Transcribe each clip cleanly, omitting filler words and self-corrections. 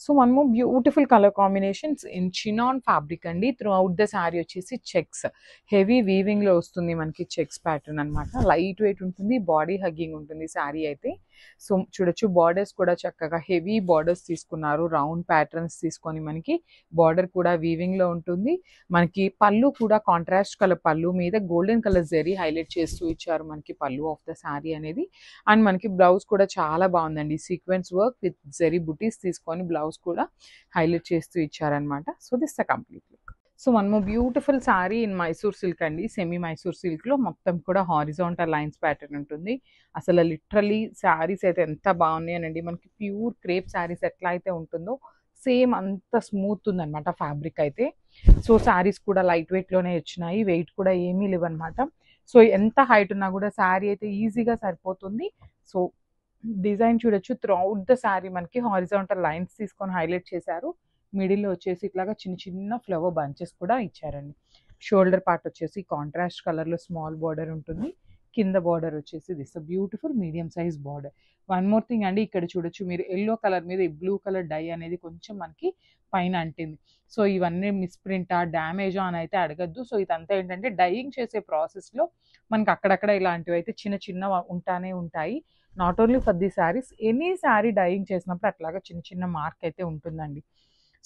So one more beautiful colour combinations in chinon fabric అండి. Through out the sari వచ్చేసి checks, heavy weaving లో వస్తుంది మనకి చెక్స్ ప్యాటర్న్ అన్నమాట. లైట్ వెయిట్ ఉంటుంది, బాడీ హగ్గింగ్ ఉంటుంది శారీ అయితే. సో చూడొచ్చు బార్డర్స్ కూడా చక్కగా హెవీ బార్డర్స్ తీసుకున్నారు, రౌండ్ ప్యాటర్న్స్ తీసుకొని మనకి బార్డర్ కూడా వీవింగ్ లో ఉంటుంది. మనకి పళ్ళు కూడా కాంట్రాస్ట్ కలర్ పళ్ళు మీద గోల్డెన్ కలర్ జరీ హైలైట్ చేస్తూ ఇచ్చారు మనకి పళ్ళు ఆఫ్ ద శారీ అనేది. అండ్ మనకి బ్లౌజ్ కూడా చాలా బాగుందండి, సీక్వెన్స్ వర్క్ విత్ జరీ బుటీస్ తీసుకొని బ్లౌజ్ కూడా హైలైట్ చేస్తూ ఇచ్చారనమాట. So this the complete look. So one more beautiful sari in Mysore silk అండి. సెమీ మైసూర్ సిల్క్ లో మొత్తం కూడా హారిజాంటల్ లైన్స్ ప్యాటర్న్ ఉంటుంది. అసలు లిటరలీ శారీస్ అయితే ఎంత బాగున్నాయనండి. మనకి ప్యూర్ క్రేప్ శారీస్ ఎట్లా అయితే ఉంటుందో సేమ్ అంత స్మూత్ ఉందన్నమాట ఫ్యాబ్రిక్ అయితే. సో శారీస్ కూడా లైట్ వెయిట్ లోనే వచ్చినాయి, వెయిట్ కూడా ఏమీ లేవన్నమాట. సో ఎంత హైట్ ఉన్నా కూడా శారీ అయితే ఈజీగా సరిపోతుంది. సో డిజైన్ చూడొచ్చు, త్రూ అవుట్ ద శారీ మనకి హారిజాంటల్ లైన్స్ తీసుకొని హైలైట్ చేశారు. మిడిల్లో వచ్చేసి ఇట్లాగా చిన్న చిన్న ఫ్లవర్ బంచెస్ కూడా ఇచ్చారండి. షోల్డర్ పార్ట్ వచ్చేసి కాంట్రాస్ట్ కలర్లో స్మాల్ బార్డర్ ఉంటుంది. కింద బార్డర్ వచ్చేసి this beautiful medium size border. One more thing అండి, ఇక్కడ చూడొచ్చు మీరు ఎల్లో కలర్ మీద బ్లూ కలర్ డై అనేది కొంచెం మనకి పైన అంటింది. సో ఇవన్నీ మిస్ప్రింటా డ్యామేజా అని అయితే అడగద్దు. సో ఇదంతా ఏంటంటే డైయింగ్ చేసే ప్రాసెస్లో మనకి అక్కడక్కడ ఇలాంటివి అయితే చిన్న చిన్న ఉంటానే ఉంటాయి. Not only for the saris, any sari dyeing చేసినప్పుడు అట్లాగా చిన్న చిన్న మార్క్ అయితే ఉంటుందండి.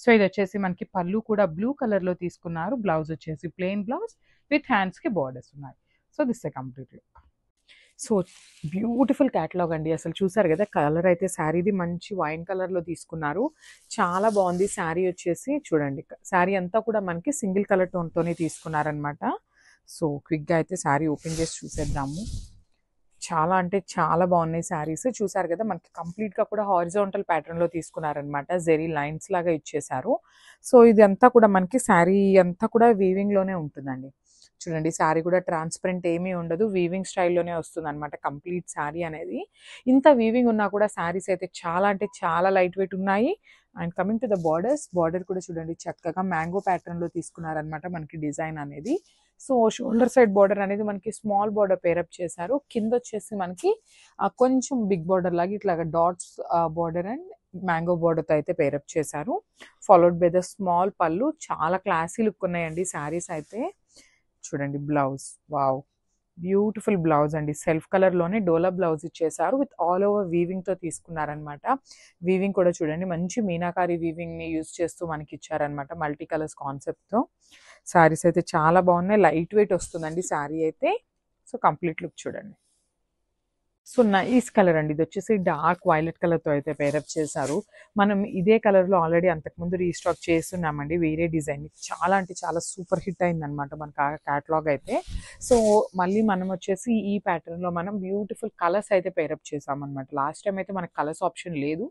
సో ఇది వచ్చేసి మనకి పళ్ళు కూడా బ్లూ కలర్లో తీసుకున్నారు. బ్లౌజ్ వచ్చేసి ప్లెయిన్ బ్లౌజ్ విత్ హ్యాండ్స్కి బార్డర్స్ ఉన్నాయి. So this A complete look. So beautiful catalogue అండి. అసలు చూసారు కదా, కలర్ అయితే శారీది మంచి వైన్ కలర్లో తీసుకున్నారు, చాలా బాగుంది. శారీ వచ్చేసి చూడండి, శారీ అంతా కూడా మనకి సింగిల్ కలర్ టోన్తోనే తీసుకున్నారనమాట. సో క్విక్గా అయితే శారీ ఓపెన్ చేసి చూసేద్దాము. చాలా అంటే చాలా బాగున్నాయి శారీస్. చూసారు కదా, మనకి కంప్లీట్గా కూడా హారిజాంటల్ ప్యాటర్న్లో తీసుకున్నారనమాట. జెరీ లైన్స్ లాగా ఇచ్చేసారు. సో ఇది అంతా కూడా మనకి శారీ అంతా కూడా వీవింగ్లోనే ఉంటుందండి. చూడండి, శారీ కూడా ట్రాన్స్పరెంట్ ఏమీ ఉండదు, వీవింగ్ స్టైల్లోనే వస్తుంది అనమాట కంప్లీట్ శారీ అనేది. ఇంత వీవింగ్ ఉన్నా కూడా శారీస్ అయితే చాలా అంటే చాలా లైట్ వెయిట్ ఉన్నాయి. And coming to the borders, border కూడా చూడండి చక్కగా మ్యాంగో ప్యాటర్న్లో తీసుకున్నారనమాట మనకి డిజైన్ అనేది. సో షోల్డర్ సైడ్ బార్డర్ అనేది మనకి స్మాల్ బార్డర్ పేరప్ చేశారు. కింద వచ్చేసి మనకి కొంచెం బిగ్ బార్డర్ లాగా ఇట్లాగా డాట్స్ బార్డర్ అండ్ మ్యాంగో బార్డర్తో అయితే పేరప్ చేశారు. ఫాలోడ్ బై ద స్మాల్ పళ్ళు. చాలా క్లాసీ లుక్ ఉన్నాయండి శారీస్ అయితే. చూడండి బ్లౌజ్, వావ్ బ్యూటిఫుల్ బ్లౌజ్ అండి. సెల్ఫ్ కలర్లోనే డోలా బ్లౌజ్ ఇచ్చేసారు విత్ ఆల్ ఓవర్ వీవింగ్తో తీసుకున్నారనమాట. వీవింగ్ కూడా చూడండి మంచి మీనాకారి వీవింగ్ని యూజ్ చేస్తూ మనకి ఇచ్చారనమాట, మల్టీ కలర్స్ కాన్సెప్ట్తో. శారీస్ అయితే చాలా బాగున్నాయి, లైట్ వెయిట్ వస్తుందండి శారీ అయితే. సో కంప్లీట్ లుక్ చూడండి. సో నైస్ కలర్ అండి. ఇది వచ్చేసి డార్క్ వైలెట్ కలర్తో అయితే పేరప్ చేశారు. మనం ఇదే కలర్లో ఆల్రెడీ అంతకుముందు రీస్టాక్ చేస్తున్నామండి వేరే డిజైన్. చాలా అంటే చాలా సూపర్ హిట్ అయిందనమాట మనకు ఆ క్యాటలాగ్ అయితే. సో మళ్ళీ మనం వచ్చేసి ఈ ప్యాటర్న్లో మనం బ్యూటిఫుల్ కలర్స్ అయితే పేరప్ చేసామన్నమాట. లాస్ట్ టైం అయితే మనకు కలర్స్ ఆప్షన్ లేదు,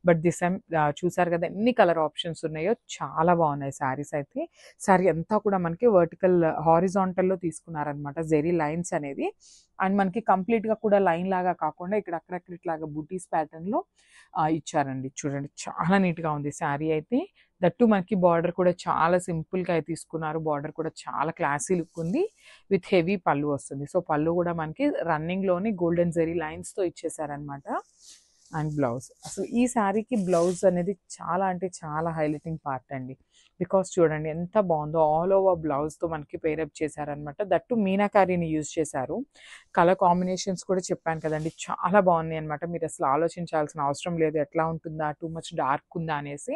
బట్ దిస్ టైం చూసారు కదా ఎన్ని కలర్ ఆప్షన్స్ ఉన్నాయో, చాలా బాగున్నాయి శారీస్ అయితే. శారీ అంతా కూడా మనకి వర్టికల్ హారిజాంటల్లో తీసుకున్నారనమాట జెరీ లైన్స్ అనేది. అండ్ మనకి కంప్లీట్గా కూడా లైన్ లాగా కాకుండా ఇక్కడ అక్కడక్కడ ఇట్లాగా బుటీస్ ప్యాటర్న్లో ఇచ్చారండి. చూడండి చాలా నీట్గా ఉంది శారీ అయితే. దట్టు మనకి బార్డర్ కూడా చాలా సింపుల్గా అయితే తీసుకున్నారు. బార్డర్ కూడా చాలా క్లాసీ లుక్ ఉంది విత్ హెవీ పళ్ళు వస్తుంది. సో పళ్ళు కూడా మనకి రన్నింగ్లోని గోల్డెన్ జెరీ లైన్స్తో ఇచ్చేసారనమాట. అండ్ బ్లౌజ్, అసలు ఈ శారీకి బ్లౌజ్ అనేది చాలా అంటే చాలా హైలైటింగ్ పార్ట్ అండి. బికాస్ చూడండి ఎంత బాగుందో, ఆల్ ఓవర్ బ్లౌజ్తో మనకి పేరప్ చేశారనమాట. దట్టు మీనాకారీని యూజ్ చేశారు. కలర్ కాంబినేషన్స్ కూడా చెప్పాను కదండి, చాలా బాగున్నాయి అనమాట. మీరు అసలు ఆలోచించాల్సిన అవసరం లేదు ఎట్లా ఉంటుందా, టూ మచ్ డార్క్ ఉందా అనేసి.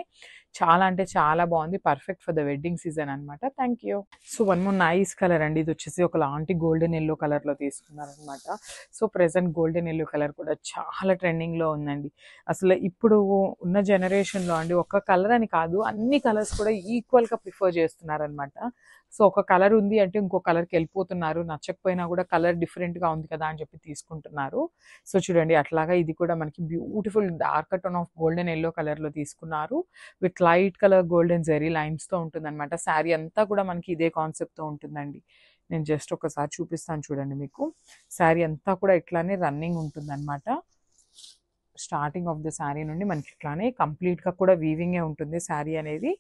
చాలా అంటే చాలా బాగుంది, perfect for the wedding season అనమాట. Thank you. So one more nice colour అండి. ఇది వచ్చేసి ఒక లాంటి గోల్డెన్ ఎల్లో కలర్లో తీసుకున్నారనమాట. So present golden yellow colour కూడా చాలా ట్రెండింగ్లో ఉందండి. అసలు ఇప్పుడు ఉన్న జనరేషన్లో అండి ఒక కలర్ అని కాదు, అన్ని కలర్స్ కూడా ఈక్వల్గా ప్రిఫర్ చేస్తున్నారనమాట. సో ఒక కలర్ ఉంది అంటే ఇంకో కలర్కి వెళ్ళిపోతున్నారు, నచ్చకపోయినా కూడా కలర్ డిఫరెంట్గా ఉంది కదా అని చెప్పి తీసుకుంటున్నారు. సో చూడండి అట్లాగా ఇది కూడా మనకి beautiful dark tone of golden yellow కలర్లో తీసుకున్నారు with light colour golden zari లైన్స్తో ఉంటుందన్నమాట. శారీ అంతా కూడా మనకి ఇదే కాన్సెప్ట్తో ఉంటుందండి. నేను జస్ట్ ఒకసారి చూపిస్తాను చూడండి మీకు. శారీ అంతా కూడా ఇట్లానే రన్నింగ్ ఉంటుందన్నమాట. స్టార్టింగ్ ఆఫ్ ద శారీ నుండి మనకి ఇట్లానే కంప్లీట్గా కూడా వీవింగే ఉంటుంది శారీ అనేది.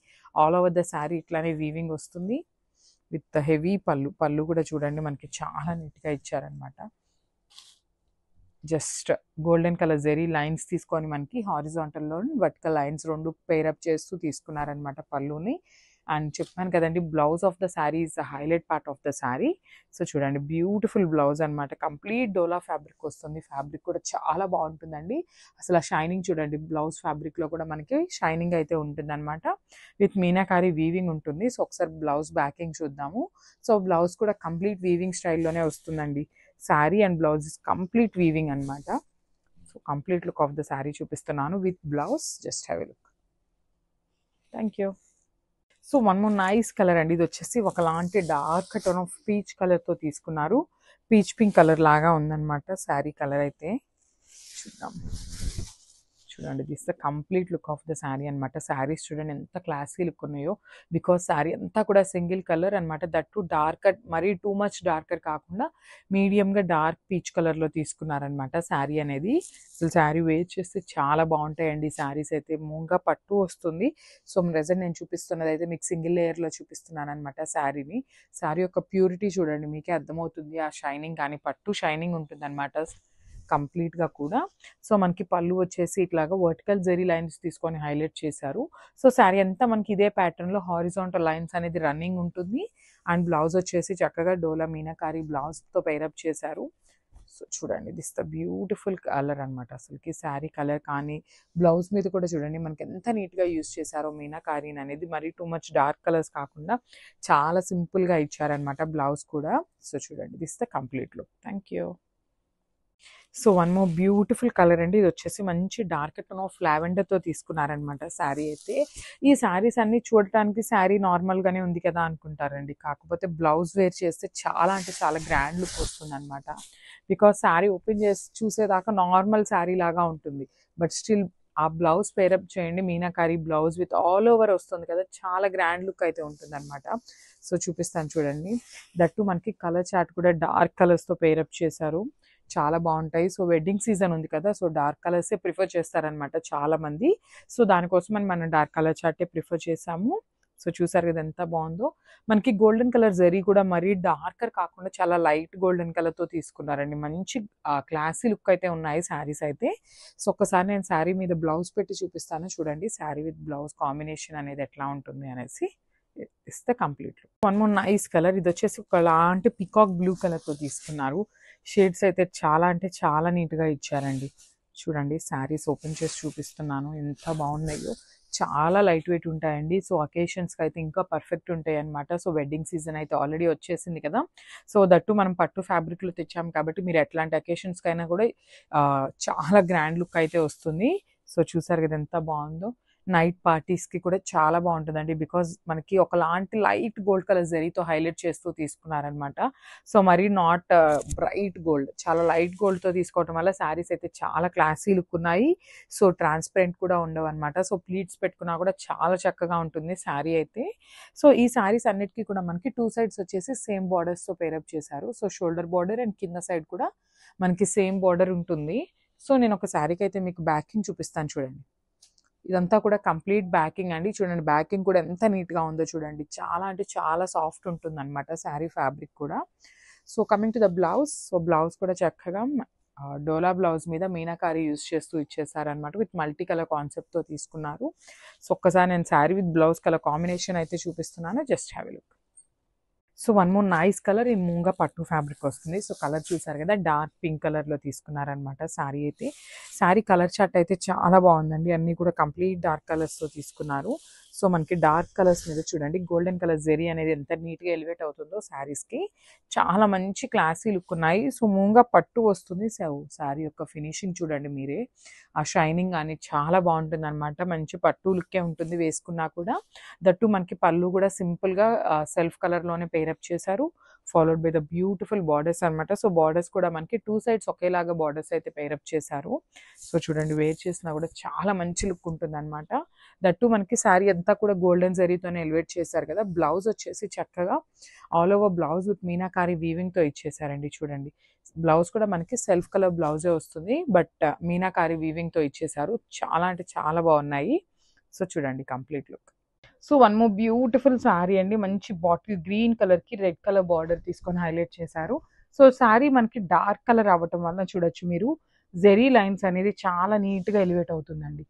ఆల్ ఓవర్ ద శారీ ఇట్లానే వీవింగ్ వస్తుంది విత్ హెవీ పళ్ళు. పళ్ళు కూడా చూడండి మనకి చాలా నీట్గా ఇచ్చారనమాట. Just golden colour zari lines తీసుకొని మనకి హారిజాంటల్లో వర్టికల్ లైన్స్ రెండు పేరప్ చేస్తూ తీసుకున్నారనమాట పళ్ళుని. అండ్ చెప్పాను కదండి, blouse of the sari is the highlight part of the sari. So చూడండి, బ్యూటిఫుల్ బ్లౌజ్ అనమాట. కంప్లీట్ డోలా ఫ్యాబ్రిక్ వస్తుంది. ఫ్యాబ్రిక్ కూడా చాలా బాగుంటుందండి. అసలు ఆ షైనింగ్ చూడండి, బ్లౌజ్ ఫ్యాబ్రిక్లో కూడా మనకి షైనింగ్ అయితే ఉంటుంది అనమాట. విత్ మీనాకారి వీవింగ్ ఉంటుంది. సో ఒకసారి బ్లౌజ్ బ్యాకింగ్ చూద్దాము. సో బ్లౌజ్ కూడా కంప్లీట్ వీవింగ్ స్టైల్లోనే వస్తుందండి. Sari and blouse is complete weaving అనమాట. So complete look of the sari చూపిస్తున్నాను with blouse. Just have a look. Thank you. So one more nice colour అండి. ఇది వచ్చేసి ఒకలాంటి డార్క్ టోన్ ఆఫ్ పీచ్ కలర్తో తీసుకున్నారు. పీచ్ పింక్ కలర్ లాగా ఉందన్నమాట శారీ కలర్ అయితే. చూద్దాం. చూడండి, this the complete look of the sari అనమాట. శారీస్ చూడండి ఎంత క్లాసీ లుక్ ఉన్నాయో. బికాస్ శారీ అంతా కూడా సింగిల్ కలర్ అనమాట. దట్ టు డార్కర్, మరీ టూ మచ్ డార్కర్ కాకుండా మీడియంగా డార్క్ పీచ్ కలర్లో తీసుకున్నారనమాట శారీ అనేది. అసలు శారీ వేర్ చేస్తే చాలా బాగుంటాయండి శారీస్ అయితే. మూంగా పట్టు వస్తుంది. సో ప్రెజెంట్ నేను చూపిస్తున్నది అయితే మీకు సింగిల్ లేయర్లో చూపిస్తున్నాను అనమాట శారీని. శారీ యొక్క ప్యూరిటీ చూడండి, మీకే అర్థమవుతుంది. ఆ షైనింగ్ కానీ పట్టు షైనింగ్ ఉంటుంది అనమాట కంప్లీట్గా కూడా. సో మనకి పళ్ళు వచ్చేసి ఇట్లాగా వర్టికల్ జెరీ లైన్స్ తీసుకొని హైలైట్ చేశారు. సో శారీ అంతా మనకి ఇదే ప్యాటర్న్లో హారిజాంటల్ లైన్స్ అనేది రన్నింగ్ ఉంటుంది. అండ్ బ్లౌజ్ వచ్చేసి చక్కగా డోలా మీనాకారి బ్లౌజ్తో పైరప్ చేశారు. సో చూడండి, దిస్ ద బ్యూటిఫుల్ కలర్ అనమాట. అసలుకి శారీ కలర్ కానీ బ్లౌజ్ మీద కూడా చూడండి మనకి ఎంత నీట్గా యూస్ చేశారో మీనాకారీని అనేది. మరీ టూ మచ్ డార్క్ కలర్స్ కాకుండా చాలా సింపుల్గా ఇచ్చారనమాట బ్లౌజ్ కూడా. సో చూడండి, this the complete look. Thank you. So one more beautiful colour అండి. ఇది వచ్చేసి మంచి డార్క్ టోన్ ఆఫ్ లావెండర్తో తీసుకున్నారనమాట శారీ అయితే. ఈ శారీస్ అన్ని చూడటానికి శారీ నార్మల్గానే ఉంది కదా అనుకుంటారండి. కాకపోతే బ్లౌజ్ వేర్ చేస్తే చాలా అంటే చాలా గ్రాండ్ లుక్ వస్తుంది అనమాట. బికాస్ శారీ ఓపెన్ చేసి చూసేదాకా నార్మల్ శారీ లాగా ఉంటుంది. బట్ స్టిల్ ఆ బ్లౌజ్ పేరప్ చేయండి, meenakari blouse with all over వస్తుంది కదా, చాలా గ్రాండ్ లుక్ అయితే ఉంటుంది అనమాట. సో చూపిస్తాను చూడండి. దట్టు మనకి కలర్ చార్ట్ కూడా డార్క్ కలర్స్తో పేరప్ చేశారు. చాలా బాగుంటాయి. సో వెడ్డింగ్ సీజన్ ఉంది కదా, సో డార్క్ కలర్సే ప్రిఫర్ చేస్తారనమాట చాలా మంది. సో దానికోసమని మనం డార్క్ కలర్ చార్టే ప్రిఫర్ చేసాము. సో చూసారు కదా ఎంత బాగుందో. మనకి గోల్డెన్ కలర్ జరీ కూడా మరీ డార్కర్ కాకుండా చాలా లైట్ గోల్డెన్ కలర్తో తీసుకున్నారండి. మంచి క్లాసీ లుక్ అయితే ఉన్నాయి శారీస్ అయితే. సో ఒక్కసారి నేను శారీ మీద బ్లౌజ్ పెట్టి చూపిస్తాను చూడండి, శారీ విత్ బ్లౌజ్ కాంబినేషన్ అనేది ఎట్లా ఉంటుంది అనేసి. Is the complete look. One more nice colour. ఇది వచ్చేసి ఒకలాంటి పికాక్ బ్లూ కలర్తో తీసుకున్నారు. షేడ్స్ అయితే చాలా అంటే చాలా నీట్గా ఇచ్చారండి. చూడండి, శారీస్ ఓపెన్ చేసి చూపిస్తున్నాను ఎంత బాగున్నాయో. చాలా లైట్ వెయిట్ ఉంటాయండి. సో అకేషన్స్కి అయితే ఇంకా పర్ఫెక్ట్ ఉంటాయి అనమాట. సో వెడ్డింగ్ సీజన్ అయితే ఆల్రెడీ వచ్చేసింది కదా, సో దట్టు మనం పట్టు ఫ్యాబ్రిక్లో తెచ్చాము కాబట్టి మీరు ఎట్లాంటి అకేషన్స్కి అయినా కూడా చాలా గ్రాండ్ లుక్ అయితే వస్తుంది. సో చూసారు కదా ఎంత బాగుందో. నైట్ పార్టీస్కి కూడా చాలా బాగుంటుందండి. బికాజ్ మనకి ఒకలాంటి లైట్ గోల్డ్ కలర్ జరీతో హైలైట్ చేస్తూ తీసుకున్నారనమాట. సో మరీ నాట్ బ్రైట్ గోల్డ్, చాలా లైట్ గోల్డ్తో తీసుకోవడం వల్ల శారీస్ అయితే చాలా క్లాసీ లుక్ ఉన్నాయి. సో ట్రాన్స్పరెంట్ కూడా ఉండవు అనమాట. సో ప్లీట్స్ పెట్టుకున్నా కూడా చాలా చక్కగా ఉంటుంది శారీ అయితే. సో ఈ శారీస్ అన్నిటికీ కూడా మనకి టూ సైడ్స్ వచ్చేసి సేమ్ బార్డర్స్తో పేరప్ చేశారు. సో షోల్డర్ బార్డర్ అండ్ కింద సైడ్ కూడా మనకి సేమ్ బార్డర్ ఉంటుంది. సో నేను ఒక శారీకి అయితే మీకు బ్యాకింగ్ చూపిస్తాను చూడండి. ఇదంతా కూడా కంప్లీట్ బ్యాకింగ్ అండి. చూడండి బ్యాకింగ్ కూడా ఎంత నీట్గా ఉందో చూడండి. చాలా అంటే చాలా సాఫ్ట్ ఉంటుంది అనమాట శారీ ఫ్యాబ్రిక్ కూడా. So coming to the blouse. So blouse కూడా చక్కగా డోలా బ్లౌజ్ మీద మీనాకారి యూజ్ చేస్తూ ఇచ్చేసారనమాట. విత్ మల్టీ కలర్ కాన్సెప్ట్తో తీసుకున్నారు. సో ఒక్కసారి నేను sari with blouse colour combination అయితే చూపిస్తున్నాను. Just have a look. So one more nice colour. ఈ మూంగా పట్టు ఫ్యాబ్రిక్ వస్తుంది. సో కలర్ చూసారు కదా, డార్క్ పింక్ కలర్లో తీసుకున్నారనమాట శారీ అయితే. శారీ కలర్ చార్ట్ అయితే చాలా బాగుందండి. అన్నీ కూడా కంప్లీట్ డార్క్ కలర్స్తో తీసుకున్నారు. సో మనకి డార్క్ కలర్స్ మీద చూడండి గోల్డెన్ కలర్ జెరీ అనేది ఎంత నీట్గా ఎలివేట్ అవుతుందో శారీస్కి. చాలా మంచి క్లాసీ లుక్ ఉన్నాయి. సో మూంగా పట్టు వస్తుంది. సో శారీ యొక్క ఫినిషింగ్ చూడండి మీరే. ఆ షైనింగ్ కానీ చాలా బాగుంటుంది అనమాట. మంచి పట్టు లుక్కే ఉంటుంది వేసుకున్నా కూడా. దట్టు మనకి పళ్ళు కూడా సింపుల్గా సెల్ఫ్ కలర్లోనే పేరప్ చేశారు. Followed by the beautiful borders అనమాట. సో బార్డర్స్ కూడా మనకి టూ సైడ్స్ ఒకేలాగా బార్డర్స్ అయితే పేరప్ చేశారు. సో చూడండి వేర్ చేసినా కూడా చాలా మంచి లుక్ ఉంటుంది అనమాట. దట్టు మనకి శారీ అంతా కూడా గోల్డెన్ జరీతోనే ఎలివేట్ చేశారు కదా. బ్లౌజ్ వచ్చేసి చక్కగా all over blouse with meenakari వీవింగ్తో ఇచ్చేసారండి. చూడండి బ్లౌజ్ కూడా మనకి సెల్ఫ్ కలర్ బ్లౌజే వస్తుంది, బట్ మీనాకారి వీవింగ్తో ఇచ్చేసారు. చాలా అంటే చాలా బాగున్నాయి. సో చూడండి complete look. So one more beautiful sari అండి. మంచి బాటిల్ గ్రీన్ కలర్కి రెడ్ కలర్ బార్డర్ తీసుకొని హైలైట్ చేశారు. సో శారీ మనకి డార్క్ కలర్ అవ్వటం వల్ల చూడొచ్చు మీరు జెరీ లైన్స్ అనేది చాలా నీట్గా ఎలివేట్ అవుతుందండి.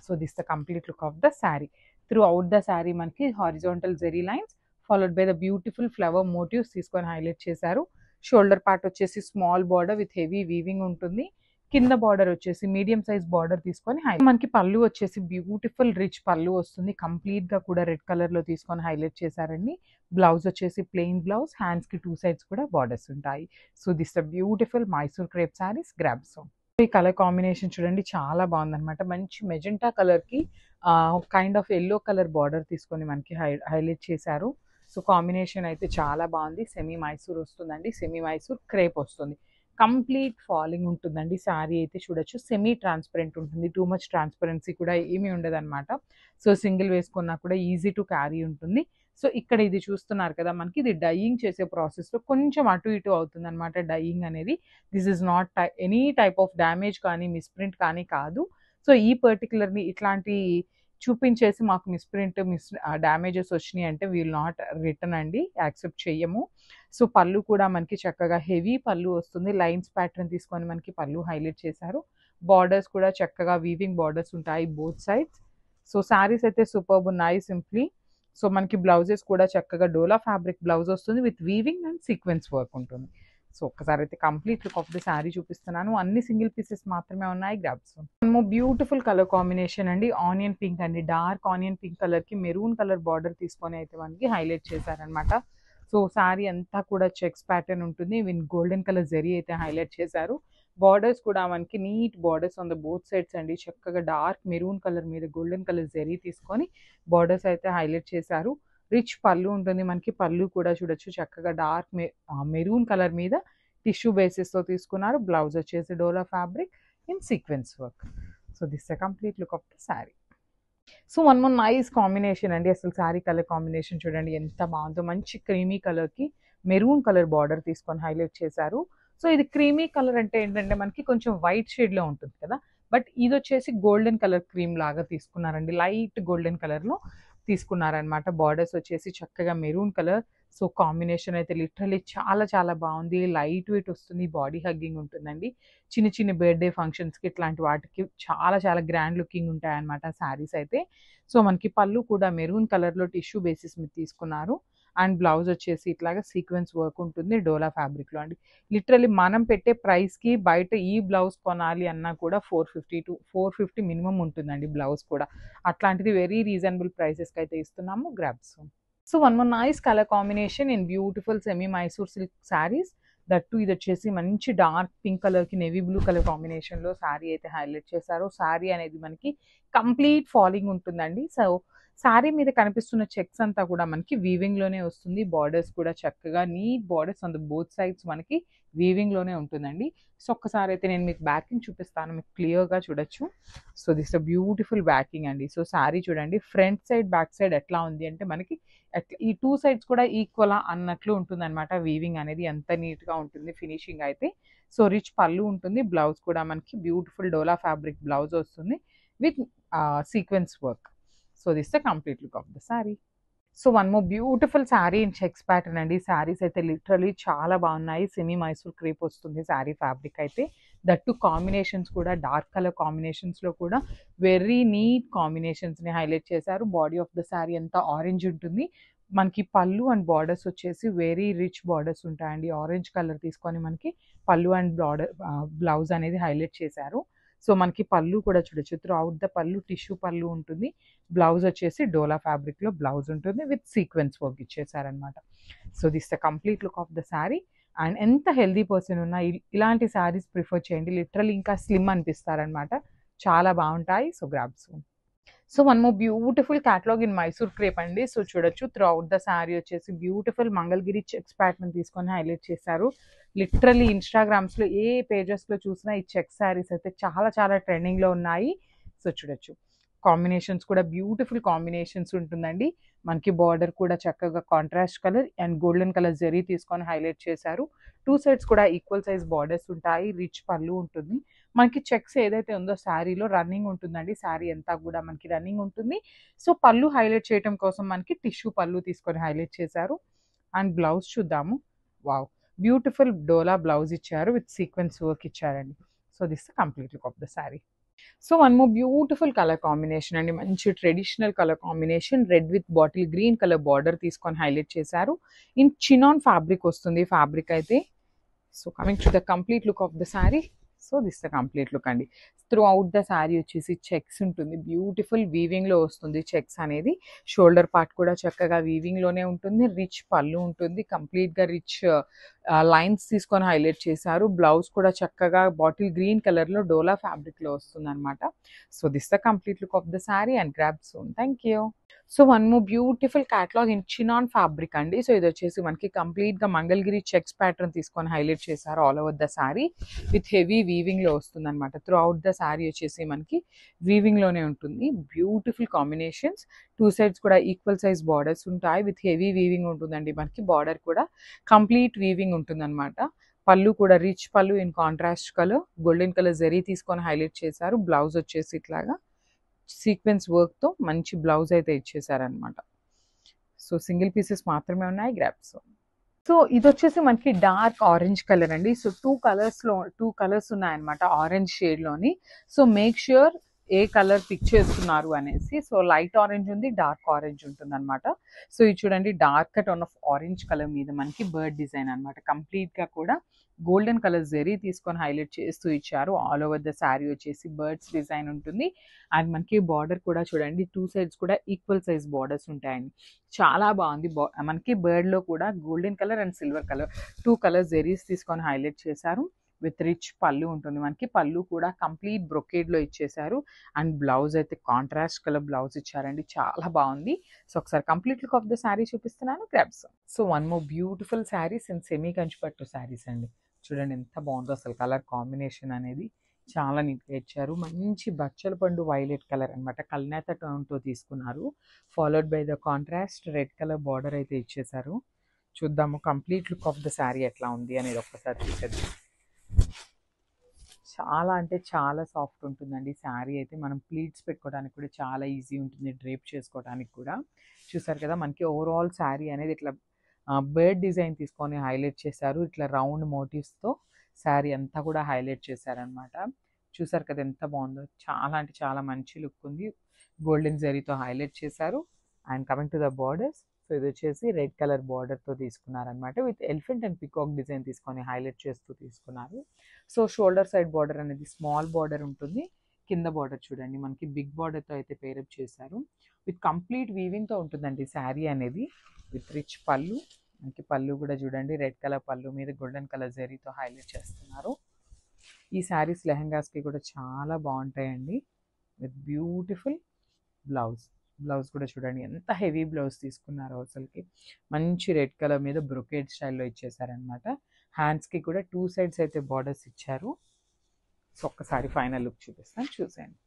So this the complete look of the sari. Throughout the sari మనకి horizontal zari lines followed by the beautiful flower motifs తీసుకొని హైలైట్ చేశారు. షోల్డర్ పార్ట్ వచ్చేసి small border with heavy weaving ఉంటుంది. కింద బార్డర్ వచ్చేసి మీడియం సైజ్ బార్డర్ తీసుకొని మనకి పళ్ళు వచ్చేసి బ్యూటిఫుల్ రిచ్ పళ్ళు వస్తుంది. కంప్లీట్ గా కూడా రెడ్ కలర్ లో తీసుకొని హైలైట్ చేశారండి. బ్లౌజ్ వచ్చేసి ప్లెయిన్ బ్లౌజ్, హ్యాండ్స్ కి 2 సైడ్స్ కూడా బార్డర్స్ ఉంటాయి. So this the beautiful Mysore crepe saris grabs. ఈ కలర్ కాంబినేషన్ చూడండి చాలా బాగుందన్నమాట. మంచి మెజెంటా కలర్ కి kind of yellow colour border తీసుకొని మనకి హైలైట్ చేశారు. సో కాంబినేషన్ అయితే చాలా బాగుంది. సెమీ మైసూర్ వస్తుందండి, సెమీ మైసూర్ క్రేప్ వస్తుంది. కంప్లీట్ ఫాలింగ్ ఉంటుందండి. శారీ అయితే చూడొచ్చు సెమీ ట్రాన్స్పరెంట్ ఉంటుంది. టూ మచ్ ట్రాన్స్పరెన్సీ కూడా ఏమీ ఉండదు అనమాట. సో సింగిల్ వేసుకున్నా కూడా ఈజీ టు క్యారీ ఉంటుంది. సో ఇక్కడ ఇది చూస్తున్నారు కదా, మనకి ఇది డైయింగ్ చేసే ప్రాసెస్లో కొంచెం అటు ఇటు అవుతుంది అనమాట డైయింగ్ అనేది. This is not any type of damage కానీ మిస్ప్రింట్ కానీ కాదు. సో ఈ పర్టికులర్ని ఇట్లాంటి చూపించేసి మాకు మిస్ప్రింట్ డ్యామేజెస్ వచ్చినాయి అంటే విల్ నాట్ రిటర్న్ అండి, యాక్సెప్ట్ చెయ్యము. సో పళ్ళు కూడా మనకి చక్కగా హెవీ పళ్ళు వస్తుంది. లైన్స్ ప్యాటర్న్ తీసుకొని మనకి పళ్ళు హైలైట్ చేశారు. బార్డర్స్ కూడా చక్కగా వీవింగ్ బార్డర్స్ ఉంటాయి బోత్ సైడ్స్. సో శారీస్ అయితే సూపర్బ్ ఉన్నాయి సింప్లీ. సో మనకి బ్లౌజెస్ కూడా చక్కగా డోలా ఫ్యాబ్రిక్ బ్లౌజ్ వస్తుంది with weaving and sequence work ఉంటుంది. సో ఒక్కసారి అయితే complete look of the sari చూపిస్తున్నాను. అన్ని సింగిల్ పీసెస్ మాత్రమే ఉన్నాయి గ్రాబ్స్. బ్యూటిఫుల్ కలర్ కాంబినేషన్ అండి, ఆనియన్ పింక్ అండి. డార్క్ ఆనియన్ పింక్ కలర్ కి మెరూన్ కలర్ బార్డర్ తీసుకొని అయితే మనకి హైలైట్ చేశారనమాట. సో శారీ అంతా కూడా చెక్స్ ప్యాటర్న్ ఉంటుంది. విన్ గోల్డెన్ కలర్ జరీ అయితే హైలైట్ చేశారు. బార్డర్స్ కూడా మనకి neat borders on the both sides అండి. చక్కగా డార్క్ మెరూన్ కలర్ మీద గోల్డెన్ కలర్ జరీ తీసుకొని బార్డర్స్ అయితే హైలైట్ చేశారు. రిచ్ పళ్ళు ఉంటుంది మనకి. పళ్ళు కూడా చూడొచ్చు చక్కగా డార్క్ మెరూన్ కలర్ మీద టిష్యూ బేసిస్తో తీసుకున్నారు. బ్లౌజ్ వచ్చేసి dola fabric in sequence work. So this the complete look of the sari. So one more nice combination అండి. అసలు శారీ కలర్ కాంబినేషన్ చూడండి ఎంత బాగుందో. మంచి క్రీమీ కలర్కి మెరూన్ కలర్ బార్డర్ తీసుకొని హైలైట్ చేశారు. సో ఇది క్రీమీ కలర్ అంటే ఏంటంటే మనకి కొంచెం వైట్ షేడ్లో ఉంటుంది కదా, బట్ ఇది వచ్చేసి గోల్డెన్ కలర్ క్రీమ్ లాగా తీసుకున్నారండి. లైట్ గోల్డెన్ కలర్లో తీసుకున్నారనమాట. బార్డర్స్ వచ్చేసి చక్కగా మెరూన్ కలర్. సో కాంబినేషన్ అయితే లిటరలీ చాలా చాలా బాగుంది. లైట్ వెయిట్ వస్తుంది, బాడీ హగ్గింగ్ ఉంటుందండి. చిన్న చిన్న బర్త్డే ఫంక్షన్స్కి ఇట్లాంటి వాటికి చాలా చాలా గ్రాండ్ లుకింగ్ ఉంటాయన్నమాట శారీస్ అయితే. సో మనకి పళ్ళు కూడా మెరూన్ కలర్లో టిష్యూ బేసిస్ మీద తీసుకున్నారు. అండ్ బ్లౌజ్ వచ్చేసి ఇట్లాగా సీక్వెన్స్ వర్క్ ఉంటుంది డోలా ఫ్యాబ్రిక్లో అండి. లిటరలీ మనం పెట్టే ప్రైస్కి బయట ఈ బ్లౌజ్ కొనాలి అన్నా కూడా 450 to 450 మినిమం ఉంటుందండి బ్లౌజ్ కూడా. అట్లాంటిది వెరీ రీజనబుల్ ప్రైసెస్కి అయితే ఇస్తున్నాము grabs. So one more nice colour combination in beautiful semi Mysore silk saris. That ఇది వచ్చేసి మంచి డార్క్ పింక్ కలర్కి నేవీ బ్లూ కలర్ కాంబినేషన్లో శారీ అయితే హైలైట్ చేశారు. శారీ అనేది మనకి కంప్లీట్ ఫాలింగ్ ఉంటుందండి. సో శారీ మీద కనిపిస్తున్న చెక్స్ అంతా కూడా మనకి వీవింగ్లోనే వస్తుంది. బార్డర్స్ కూడా చక్కగా neat borders on the both sides మనకి వీవింగ్లోనే ఉంటుందండి. సో ఒక్కసారి అయితే నేను మీకు బ్యాకింగ్ చూపిస్తాను, మీకు క్లియర్గా చూడొచ్చు. So this a beautiful backing అండి. సో శారీ చూడండి ఫ్రంట్ సైడ్ బ్యాక్ సైడ్ ఎట్లా ఉంది అంటే మనకి ఈ 2 సైడ్స్ కూడా ఈక్వల్ అన్నట్లు ఉంటుంది అనమాట. వీవింగ్ అనేది ఎంత నీట్గా ఉంటుంది ఫినిషింగ్ అయితే. సో రిచ్ పళ్ళు ఉంటుంది. బ్లౌజ్ కూడా మనకి బ్యూటిఫుల్ డోలా ఫ్యాబ్రిక్ బ్లౌజ్ వస్తుంది with sequence work. So this the complete look of the sari. So one more beautiful sari in checks pattern అండి. శారీస్ అయితే లిటరలీ చాలా బాగున్నాయి. సెమీ మైసూర్ క్రేప్ వస్తుంది శారీ ఫ్యాబ్రిక్ అయితే. దట్టు కాంబినేషన్స్ కూడా డార్క్ కలర్ కాంబినేషన్స్లో కూడా వెరీ నీట్ కాంబినేషన్స్ని హైలైట్ చేశారు. బాడీ ఆఫ్ ద శారీ అంతా ఆరెంజ్ ఉంటుంది. మనకి పళ్ళు అండ్ బార్డర్స్ వచ్చేసి వెరీ రిచ్ బార్డర్స్ ఉంటాయండి. ఆరెంజ్ కలర్ తీసుకొని మనకి పళ్ళు అండ్ బ్లౌజ్ అనేది హైలైట్ చేశారు. సో మనకి పళ్ళు కూడా చూడొచ్చు. Throughout the pallu tissue pallu ఉంటుంది. బ్లౌజ్ వచ్చేసి డోలా ఫ్యాబ్రిక్లో బ్లౌజ్ ఉంటుంది విత్ సీక్వెన్స్ వర్క్ ఇచ్చేసారనమాట. So this the complete look of the sari. And ఎంత హెల్దీ పర్సన్ ఉన్నా ఇలాంటి శారీస్ ప్రిఫర్ చేయండి. లిటరల్లీ ఇంకా స్లిమ్ అనిపిస్తారనమాట, చాలా బాగుంటాయి. So grabs. So one more beautiful catalogue in Mysore crepe అండి. సో చూడొచ్చు త్రూ అవుట్ ద శారీ వచ్చేసి బ్యూటిఫుల్ మంగళగిరి చెక్స్ ప్యాటర్న్ తీసుకొని హైలైట్ చేశారు. లిటరల్లీ ఇన్స్టాగ్రామ్స్లో ఏ పేజెస్లో చూసినా ఈ చెక్ శారీస్ అయితే చాలా చాలా ట్రెండింగ్లో ఉన్నాయి. సో చూడొచ్చు కాంబినేషన్స్ కూడా బ్యూటిఫుల్ కాంబినేషన్స్ ఉంటుందండి. మనకి బార్డర్ కూడా చక్కగా contrast colour and golden colour zari తీసుకొని హైలైట్ చేశారు. 2 సైడ్స్ కూడా ఈక్వల్ సైజ్ బార్డర్స్ ఉంటాయి. రిచ్ పళ్ళు ఉంటుంది. మనకి చెక్స్ ఏదైతే ఉందో శారీలో రన్నింగ్ ఉంటుందండి. శారీ అంతా కూడా మనకి రన్నింగ్ ఉంటుంది. సో పళ్ళు హైలైట్ చేయడం కోసం మనకి టిష్యూ పళ్ళు తీసుకొని హైలైట్ చేశారు. అండ్ బ్లౌజ్ చూద్దాము. వావ్, బ్యూటిఫుల్ డోలా బ్లౌజ్ ఇచ్చారు విత్ సీక్వెన్స్ వర్క్ ఇచ్చారండి. So this the complete look of the sari. So one more beautiful colour combination అండి, మంచి traditional colour combination. Red with bottle green colour border తీసుకొని highlight చేశారు. In chinon fabric వస్తుంది fabric అయితే. So coming to the complete look of the sari. So this the complete look అండి. Through out the sari వచ్చేసి checks ఉంటుంది, beautiful వీవింగ్లో వస్తుంది checks అనేది. Shoulder part కూడా చక్కగా వీవింగ్లోనే ఉంటుంది. రిచ్ పళ్ళు ఉంటుంది, కంప్లీట్గా రిచ్ లైన్స్ తీసుకొని హైలైట్ చేశారు. బ్లౌజ్ కూడా చక్కగా బాటిల్ గ్రీన్ కలర్లో డోలా ఫ్యాబ్రిక్లో వస్తుంది అనమాట. So this the complete look of the sari and grab soon. Thank you. So one more beautiful catalogue in chinon fabric అండి. సో ఇది వచ్చేసి మనకి కంప్లీట్గా మంగళగిరి చెక్స్ ప్యాటర్న్ తీసుకొని హైలైట్ చేశారు all over the sari with heavy వీవింగ్లో వస్తుంది అనమాట. త్రూ అవుట్ ద శారీ వచ్చేసి మనకి వీవింగ్లోనే ఉంటుంది. Beautiful combinations. టూ సైడ్స్ కూడా ఈక్వల్ సైజ్ బార్డర్స్ ఉంటాయి విత్ హెవీ వీవింగ్ ఉంటుందండి. మనకి బార్డర్ కూడా కంప్లీట్ వీవింగ్ ఉంటుంది అనమాట. పళ్ళు కూడా రిచ్ పళ్ళు in contrast colour, golden colour zari తీసుకొని హైలైట్ చేశారు. బ్లౌజ్ వచ్చేసి ఇట్లాగా సీక్వెన్స్ వర్క్తో మంచి బ్లౌజ్ అయితే ఇచ్చేసారనమాట. సో సింగిల్ పీసెస్ మాత్రమే ఉన్నాయి, గ్రాప్స్. సో ఇది వచ్చేసి మనకి డార్క్ ఆరెంజ్ కలర్ అండి. సో టూ కలర్స్ ఉన్నాయన్నమాట ఆరెంజ్ షేడ్లోని. సో మేక్ ష్యూర్ ఏ కలర్ పిక్ చేస్తున్నారు అనేసి. సో లైట్ ఆరెంజ్ ఉంది, డార్క్ ఆరెంజ్ ఉంటుంది అనమాట. సో ఇది చూడండి, dark tone of orange colour మీద మనకి బర్డ్ డిజైన్ అనమాట. కంప్లీట్గా కూడా గోల్డెన్ కలర్ జరీ తీసుకొని హైలైట్ చేస్తూ ఇచ్చారు. ఆల్ ఓవర్ ద శారీ వచ్చేసి బర్డ్స్ డిజైన్ ఉంటుంది. అండ్ మనకి బార్డర్ కూడా చూడండి, టూ సైడ్స్ కూడా ఈక్వల్ సైజ్ బార్డర్స్ ఉంటాయండి. చాలా బాగుంది. మనకి బర్డ్లో కూడా golden colour and silver colour two colour zaris తీసుకొని హైలైట్ చేశారు విత్ రిచ్ పళ్ళు ఉంటుంది. మనకి పళ్ళు కూడా కంప్లీట్ బ్రొకేడ్లో ఇచ్చేసారు. అండ్ బ్లౌజ్ అయితే కాంట్రాస్ట్ కలర్ బ్లౌజ్ ఇచ్చారండి, చాలా బాగుంది. సో ఒకసారి complete look of the sari చూపిస్తున్నాను, grabs. So one more beautiful saris and semi Kanchipattu saris అండి. చూడండి ఎంత బాగుందో అసలు కలర్ కాంబినేషన్ అనేది చాలా నీట్గా ఇచ్చారు. మంచి బచ్చల పండు వైలెట్ కలర్ అనమాట, కల్నేత టోన్తో తీసుకున్నారు. Followed by the contrast red colour border అయితే ఇచ్చేసారు. చూద్దాము complete look of the sari ఎట్లా ఉంది అనేది ఒక్కసారి చూసేద్దాం. చాలా అంటే చాలా సాఫ్ట్ ఉంటుందండి శారీ అయితే. మనం ప్లీట్స్ పెట్టుకోవడానికి కూడా చాలా ఈజీ ఉంటుంది, డ్రేప్ చేసుకోవడానికి కూడా. చూసారు కదా, మనకి ఓవరాల్ శారీ అనేది ఇట్లా బర్డ్ డిజైన్ తీసుకొని హైలైట్ చేశారు. ఇట్లా రౌండ్ మోటివ్స్తో శారీ అంతా కూడా హైలైట్ చేశారనమాట. చూసారు కదా ఎంత బాగుందో, చాలా అంటే చాలా మంచి లుక్ ఉంది. గోల్డెన్ జరీతో హైలైట్ చేశారు. And coming to the borders, so ఇది వచ్చేసి రెడ్ కలర్ బార్డర్తో తీసుకున్నారనమాట. With elephant and peacock design తీసుకొని హైలైట్ చేస్తూ తీసుకున్నారు. సో షోల్డర్ సైడ్ బార్డర్ అనేది స్మాల్ బార్డర్ ఉంటుంది. కింద బార్డర్ చూడండి మనకి బిగ్ బార్డర్తో అయితే పేరప్ చేశారు. విత్ కంప్లీట్ వీవింగ్తో ఉంటుందండి శారీ అనేది. విత్ రిచ్ పళ్ళు, మనకి పళ్ళు కూడా చూడండి రెడ్ కలర్ పళ్ళు మీద గోల్డెన్ కలర్ జరీతో హైలైట్ చేస్తున్నారు. ఈ శారీస్ లెహంగాస్కి కూడా చాలా బాగుంటాయండి. విత్ బ్యూటిఫుల్ బ్లౌజ్ కూడా చూడండి ఎంత హెవీ బ్లౌజ్ తీసుకున్నారో అసలుకి. మంచి రెడ్ కలర్ మీద బ్రొకేడ్ స్టైల్లో ఇచ్చేసారనమాట. హ్యాండ్స్కి కూడా టూ సైడ్స్ అయితే బార్డర్స్ ఇచ్చారు. సో ఒక్కసారి ఫైనల్ లుక్ చూపిస్తాను, చూసేయండి.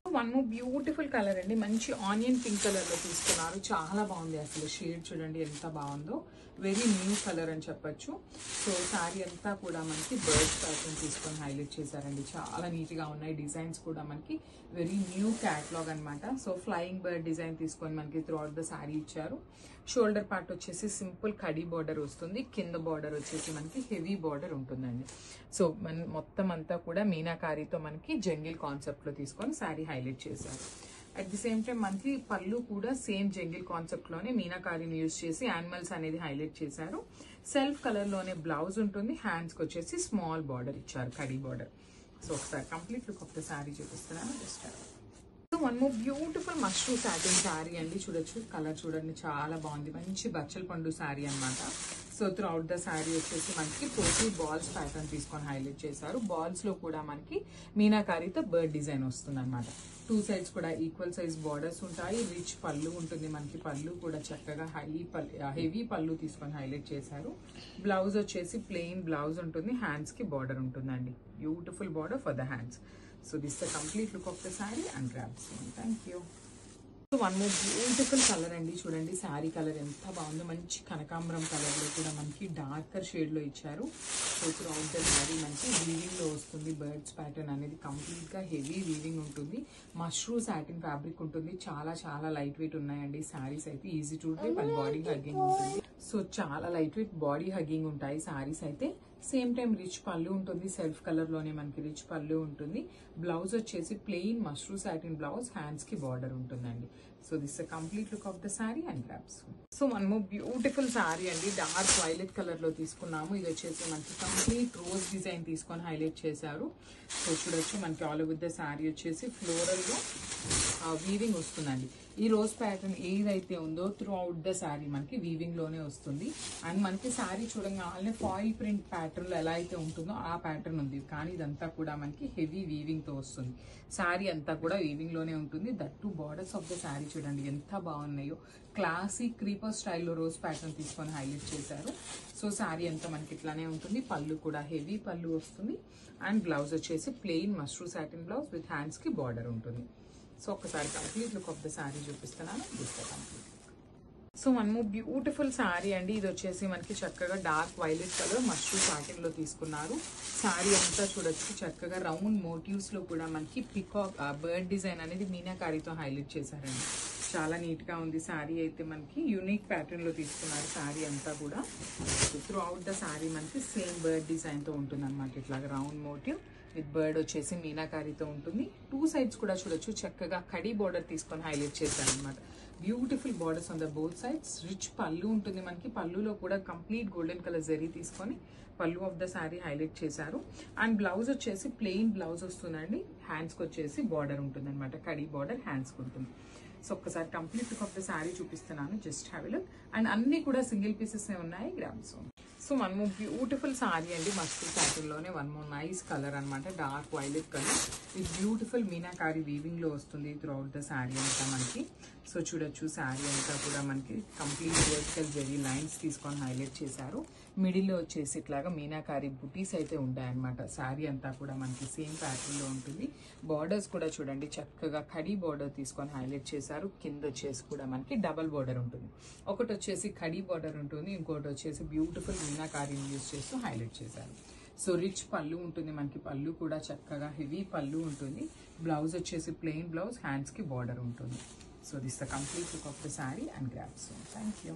వన్ మోర్ బ్యూటిఫుల్ కలర్ అండి, మంచి ఆనియన్ పింక్ కలర్లో తీసుకున్నారు. చాలా బాగుంది అసలు, షేడ్ చూడండి ఎంత బాగుందో. వెరీ న్యూ కలర్ అని చెప్పచ్చు. సో శారీ అంతా కూడా మనకి బర్డ్స్ ప్యాటర్న్ తీసుకొని హైలైట్ చేశారండి. చాలా నీట్గా ఉన్నాయి డిజైన్స్ కూడా మనకి. వెరీ న్యూ క్యాటలాగ్ అనమాట. సో ఫ్లయింగ్ బర్డ్ డిజైన్ తీసుకొని మనకి త్రూ అవుట్ ద శారీ ఇచ్చారు. షోల్డర్ పార్ట్ వచ్చేసి సింపుల్ కడీ బార్డర్ వస్తుంది. కింద బార్డర్ వచ్చేసి మనకి హెవీ బార్డర్ ఉంటుందండి. సో మొత్తం అంతా కూడా మీనాకారీతో మనకి జంగిల్ కాన్సెప్ట్లో తీసుకొని శారీ హైలైట్ చేశారు. అట్ ది సేమ్ టైం మనకి పళ్ళు కూడా సేమ్ జంగిల్ కాన్సెప్ట్లోనే మీనాకారీని యూజ్ చేసి యానిమల్స్ అనేది హైలైట్ చేశారు. సెల్ఫ్ కలర్లోనే బ్లౌజ్ ఉంటుంది. హ్యాండ్స్కి వచ్చేసి స్మాల్ బార్డర్ ఇచ్చారు, కడీ బార్డర్. సో ఒకసారి complete look of the sari చూపిస్తున్నాను. Just one more beautiful mashru satin sari అండి. చూడొచ్చు కలర్ చూడండి చాలా బాగుంది. మంచి బచ్చల పండు శారీ అనమాట. So through out the sari వచ్చేసి మనకి టోటల్ బాల్స్ ప్యాటర్న్ తీసుకొని హైలైట్ చేశారు. బాల్స్లో కూడా మనకి మీనాకారీతో బర్డ్ డిజైన్ వస్తుంది అనమాట. టూ సైడ్స్ కూడా ఈక్వల్ సైజ్ బార్డర్స్ ఉంటాయి. రిచ్ పళ్ళు ఉంటుంది మనకి. పళ్ళు కూడా చక్కగా హెవీ పళ్ళు తీసుకొని హైలైట్ చేశారు. బ్లౌజ్ వచ్చేసి ప్లెయిన్ బ్లౌజ్ ఉంటుంది. హ్యాండ్స్కి బార్డర్ ఉంటుందండి. Beautiful border for the hands. So this is the complete look of the saree and grab some. Thank you. One more beautiful colour అండి, చూడండి శారీ కలర్ ఎంత బాగుందో, మంచి కనకాంబరం కలర్ లో కూడా మనకి డార్కర్ షేడ్ లో ఇచ్చారు. సో ఇప్పుడు అవుట్ ద శారీ మనకి వీవింగ్ లో వస్తుంది. బర్డ్స్ ప్యాటర్న్ అనేది కంప్లీట్ గా హెవీ వీవింగ్ ఉంటుంది. మష్రూమ్ సాటిన్ ఫ్యాబ్రిక్ ఉంటుంది. చాలా చాలా లైట్ వెయిట్ ఉన్నాయండి శారీస్ అయితే. Easy to డ్రైప్ and body hugging ఉంటుంది. సో చాలా లైట్ వెయిట్ బాడీ హగ్గింగ్ ఉంటాయి శారీస్ అయితే. సేమ్ టైం రిచ్ పళ్ళు ఉంటుంది. సెల్ఫ్ కలర్ లోనే మనకి రిచ్ పళ్ళు ఉంటుంది. బ్లౌజ్ వచ్చేసి plain mushroom satin blouse, hands కి బార్డర్ ఉంటుందండి. So this complete look of the sari and grasp. So మనము బ్యూటిఫుల్ శారీ అండి, డార్క్ వైలెట్ కలర్ లో తీసుకున్నాము. ఇది వచ్చేసి మనకి కంప్లీట్ రోజ్ డిజైన్ తీసుకొని హైలైట్ చేశారు. సో చూడొచ్చు మనకి ఆల్ ఓవర్ ద శారీ వచ్చేసి ఫ్లోరల్ లో వీవింగ్ వస్తుందండి. ఈ రోజ్ ప్యాటర్న్ ఏదైతే ఉందో త్రూ అవుట్ ద శారీ మనకి వీవింగ్ లోనే వస్తుంది. అండ్ మనకి శారీ చూడంగానే ఫాయిల్ ప్రింట్ ప్యాటర్న్ లో ఎలా అయితే ఉంటుందో ఆ ప్యాటర్న్ ఉంది. కానీ ఇదంతా కూడా మనకి హెవీ వీవింగ్ తో వస్తుంది. శారీ అంతా కూడా వీవింగ్ లోనే ఉంటుంది. That too borders of the sari చూడండి ఎంత బాగున్నాయో. క్లాసిక్ క్రీపర్ స్టైల్లో రోజ్ ప్యాటర్న్ తీసుకొని హైలైట్ చేశారు. సో శారీ అంతా మనకి ఇట్లానే ఉంటుంది. పళ్ళు కూడా హెవీ పళ్ళు వస్తుంది. అండ్ బ్లౌజ్ వచ్చేసి plain mushroom satin blouse with hands కి బార్డర్ ఉంటుంది. సో ఒకసారి complete look of the sari చూపిస్తున్నాను. Complete. So one more beautiful sari అండి, ఇది వచ్చేసి మనకి చక్కగా dark violet colour mushroom satin లో తీసుకున్నారు. శారీ అంతా చూడొచ్చు చక్కగా రౌండ్ మోటివ్స్ లో కూడా మనకి పికాక్ బర్డ్ డిజైన్ అనేది మీనాకారితో హైలైట్ చేశారండి. చాలా నీట్ గా ఉంది శారీ అయితే. మనకి యూనిక్ ప్యాటర్న్ లో తీసుకున్నారు శారీ అంతా కూడా. త్రూ అవుట్ ద శారీ మనకి సేమ్ బర్డ్ డిజైన్ తో ఉంటుంది అనమాట. ఇట్లాగా రౌండ్ మోటివ్ విత్ బర్డ్ వచ్చేసి మీనాకారితో ఉంటుంది. టూ సైడ్స్ కూడా చూడొచ్చు చక్కగా కడీ బోర్డర్ తీసుకొని హైలైట్ చేశారు అనమాట. Beautiful borders on the both sides. Rich pallu ఉంటుంది మనకి. పళ్ళులో కూడా కంప్లీట్ గోల్డెన్ కలర్ జరీ తీసుకొని పళ్ళు ఆఫ్ ద శారీ హైలైట్ చేశారు. అండ్ బ్లౌజ్ వచ్చేసి ప్లెయిన్ బ్లౌజ్ వస్తుందండి. హ్యాండ్స్కి వచ్చేసి బార్డర్ ఉంటుంది అనమాట. కడీ బార్డర్ హ్యాండ్స్కి ఉంటుంది. సో ఒక్కసారి complete look of the sari చూపిస్తున్నాను. Just have a look. And అన్ని కూడా సింగిల్ పీసెస్ ఉన్నాయి grams. So one more beautiful sari అండి, మస్టర్డ్ ప్యాటర్న్ లోనే వన్ మోర్ నైస్ కలర్ అనమాట. Dark violet colour with beautiful meenakari weaving లో వస్తుంది త్రూ అవుట్ ద శారీ అంతా మనకి. సో చూడొచ్చు శారీ అంతా కూడా మనకి కంప్లీట్ వర్టికల్ జెరీ లైన్స్ తీసుకొని హైలైట్ చేశారు. మిడిల్లో వచ్చేసి ఇట్లాగా మీనాకారి బుటీస్ అయితే ఉంటాయన్నమాట. శారీ అంతా కూడా మనకి సేమ్ ప్యాటర్న్ లో ఉంటుంది. బార్డర్స్ కూడా చూడండి చక్కగా కడీ బార్డర్ తీసుకొని హైలైట్ చేశారు. కింద వచ్చేసి కూడా మనకి డబల్ బార్డర్ ఉంటుంది. ఒకటి వచ్చేసి కడీ బార్డర్ ఉంటుంది, ఇంకోటి వచ్చేసి బ్యూటిఫుల్ మీనాకారిని యూజ్ చేస్తూ హైలైట్ చేశారు. సో రిచ్ పళ్ళు ఉంటుంది మనకి. పళ్ళు కూడా చక్కగా హెవీ పళ్ళు ఉంటుంది. బ్లౌజ్ వచ్చేసి ప్లెయిన్ బ్లౌజ్, హ్యాండ్స్ కి బార్డర్ ఉంటుంది. So this the complete look of the sari and grasp. Thank you.